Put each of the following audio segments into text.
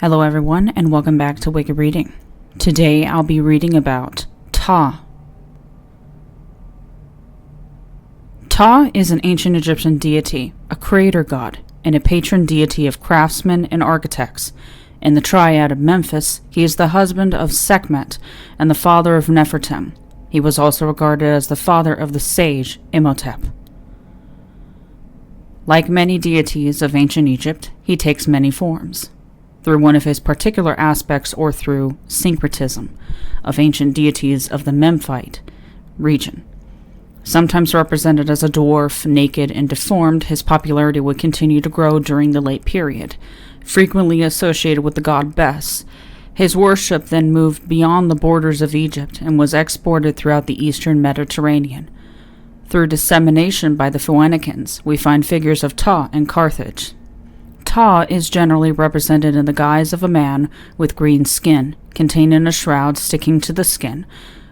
Hello everyone, and welcome back to Wiki Reading. Today I'll be reading about Ptah. Ptah is an ancient Egyptian deity, a creator god, and a patron deity of craftsmen and architects. In the triad of Memphis, he is the husband of Sekhmet and the father of Nefertem. He was also regarded as the father of the sage Imhotep. Like many deities of ancient Egypt, he takes many forms. Through one of his particular aspects or through syncretism of ancient deities of the Memphite region. Sometimes represented as a dwarf, naked, and deformed, his popularity would continue to grow during the late period. Frequently associated with the god Bes, his worship then moved beyond the borders of Egypt and was exported throughout the eastern Mediterranean. Through dissemination by the Phoenicians, we find figures of Ptah in Carthage. Ptah is generally represented in the guise of a man with green skin, contained in a shroud sticking to the skin,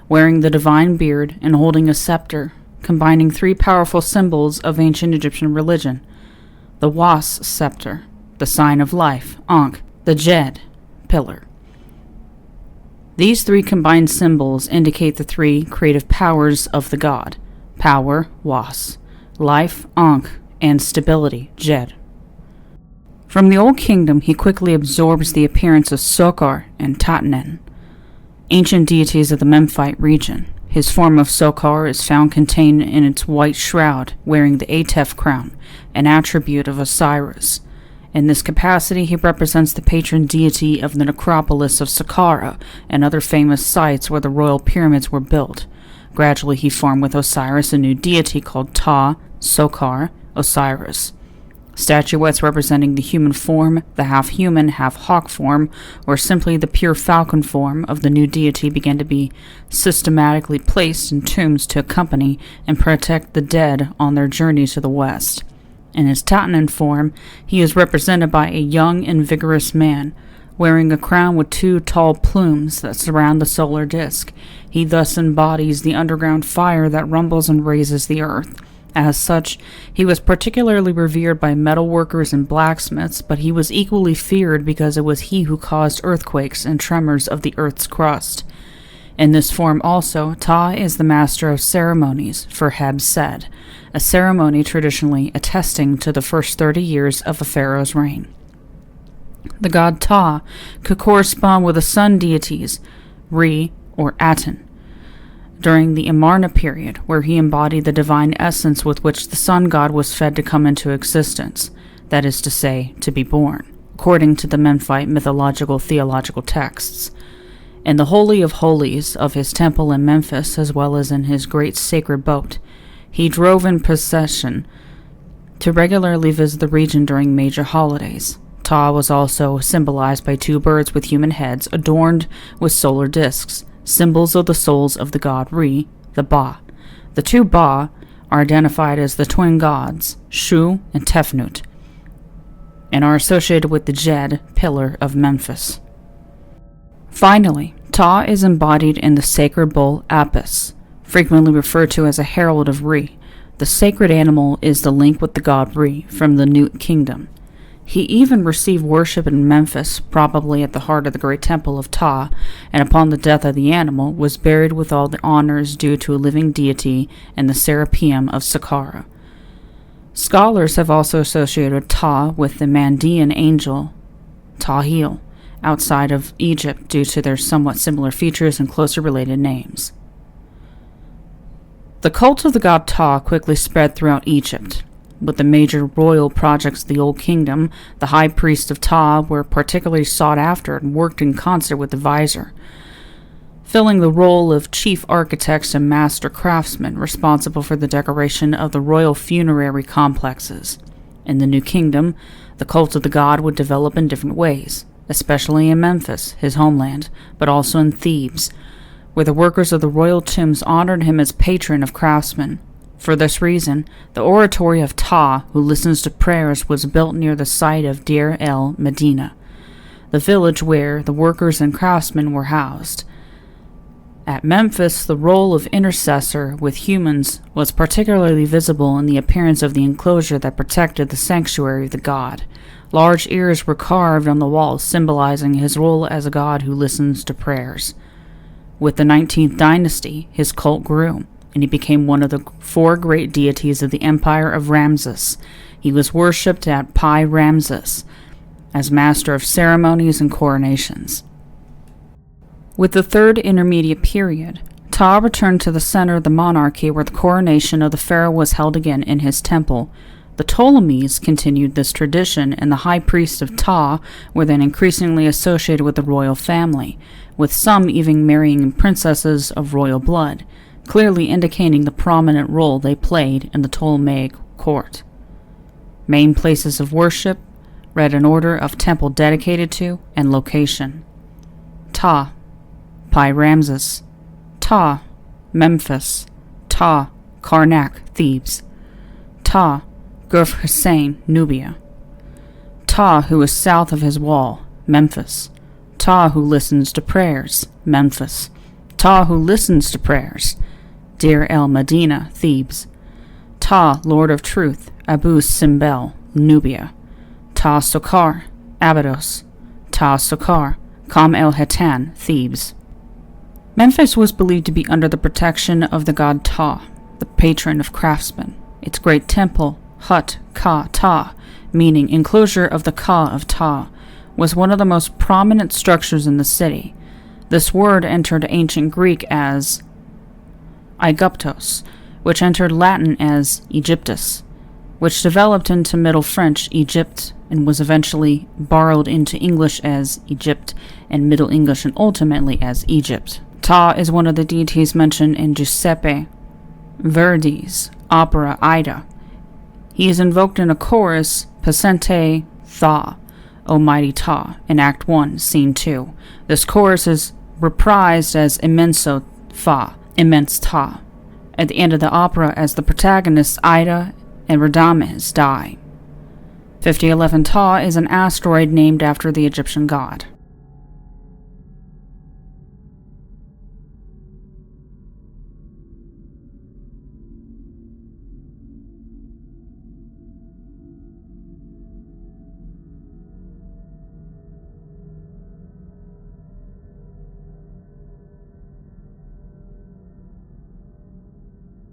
wearing the divine beard and holding a scepter, combining three powerful symbols of ancient Egyptian religion: the Was scepter, the sign of life, Ankh, the Jed, pillar. These three combined symbols indicate the three creative powers of the god: power, Was, life, Ankh, and stability, Jed. From the Old Kingdom, he quickly absorbs the appearance of Sokar and Tatnen, ancient deities of the Memphite region. His form of Sokar is found contained in its white shroud, wearing the Atef crown, an attribute of Osiris. In this capacity, he represents the patron deity of the necropolis of Saqqara and other famous sites where the royal pyramids were built. Gradually, he formed with Osiris a new deity called Ptah, Sokar, Osiris. Statuettes representing the human form, the half-human, half-hawk form, or simply the pure falcon form of the new deity began to be systematically placed in tombs to accompany and protect the dead on their journey to the west. In his Tatnan form, he is represented by a young and vigorous man, wearing a crown with two tall plumes that surround the solar disk. He thus embodies the underground fire that rumbles and raises the earth. As such, he was particularly revered by metalworkers and blacksmiths, but he was equally feared because it was he who caused earthquakes and tremors of the earth's crust. In this form also, Ptah is the master of ceremonies for Heb Sed, a ceremony traditionally attesting to the first 30 years of a pharaoh's reign. The god Ptah could correspond with the sun deities, Re or Aten, during the Amarna period, where he embodied the divine essence with which the sun god was fed to come into existence, that is to say, to be born, according to the Memphite mythological theological texts. In the Holy of Holies of his temple in Memphis, as well as in his great sacred boat, he drove in procession to regularly visit the region during major holidays. Ptah was also symbolized by two birds with human heads adorned with solar discs, symbols of the souls of the god Re, the Ba. The two Ba are identified as the twin gods, Shu and Tefnut, and are associated with the Jed, pillar of Memphis. Finally, Ptah is embodied in the sacred bull Apis, frequently referred to as a herald of Re. The sacred animal is the link with the god Re from the Nut kingdom. He even received worship in Memphis, probably at the heart of the great temple of Ptah, and upon the death of the animal, was buried with all the honors due to a living deity in the Serapeum of Saqqara. Scholars have also associated Ptah with the Mandean angel Tahil, outside of Egypt, due to their somewhat similar features and closer related names. The cult of the god Ptah quickly spread throughout Egypt. With the major royal projects of the Old Kingdom, the high priests of Ptah were particularly sought after and worked in concert with the vizier, filling the role of chief architects and master craftsmen responsible for the decoration of the royal funerary complexes. In the New Kingdom, the cult of the god would develop in different ways, especially in Memphis, his homeland, but also in Thebes, where the workers of the royal tombs honored him as patron of craftsmen. For this reason, the oratory of Ptah, who listens to prayers, was built near the site of Deir el Medina, the village where the workers and craftsmen were housed. At Memphis, the role of intercessor with humans was particularly visible in the appearance of the enclosure that protected the sanctuary of the god. Large ears were carved on the walls, symbolizing his role as a god who listens to prayers. With the 19th dynasty, his cult grew, and he became one of the 4 great deities of the Empire of Ramses. He was worshipped at Pi Ramses as master of ceremonies and coronations. With the 3rd intermediate period, Ptah returned to the center of the monarchy where the coronation of the pharaoh was held again in his temple. The Ptolemies continued this tradition, and the high priests of Ptah were then increasingly associated with the royal family, with some even marrying princesses of royal blood, clearly indicating the prominent role they played in the Ptolemaic court. Main places of worship read an order of temple dedicated to and location. Ptah, Pi Ramses. Ptah, Memphis. Ptah, Karnak, Thebes. Ptah, Gurf Hussein, Nubia. Ptah, who is south of his wall, Memphis. Ptah, who listens to prayers, Memphis. Ptah, who listens to prayers, Deir el Medina, Thebes. Ptah, Lord of Truth, Abu Simbel, Nubia. Ptah Sokar, Abydos. Ptah Sokar, Kam el Hatan, Thebes. Memphis was believed to be under the protection of the god Ptah, the patron of craftsmen. Its great temple, Hut Ka Ptah, meaning enclosure of the Ka of Ptah, was one of the most prominent structures in the city. This word entered ancient Greek as Aegyptos, which entered Latin as Egyptus, which developed into Middle French Egypt and was eventually borrowed into English as Egypt and Middle English and ultimately as Egypt. Ptah is one of the deities mentioned in Giuseppe Verdi's opera Aida. He is invoked in a chorus, Pasente Ptah, O mighty Ptah, in Act 1, Scene 2. This chorus is reprised as Immenso Ptah, Immense Ptah, at the end of the opera as the protagonists Ida and Radames die. 5011 Ptah is an asteroid named after the Egyptian god.